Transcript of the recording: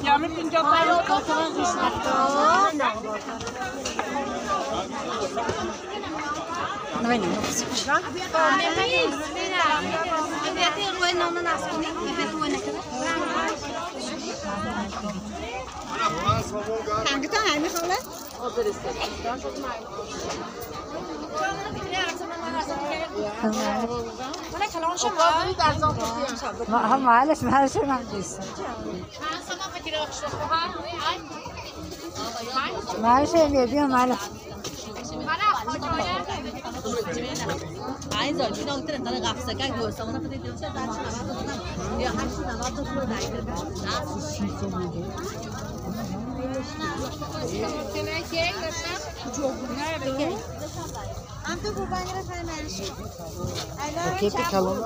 Yağmur fincanlar yok. Này nó xích lắm. Hàng cái tháng 2 mới không đấy. هم معلش معلش ما عنديش معلش يبيهم معلش Ai rồi chứ đâu tức là nó gặp sự cái vừa xong nó phải tiêu chết ra chứ là nó điều hai sự là nó tôi vừa đại được đó Antep bu bangla saymayız. Paketi kalın.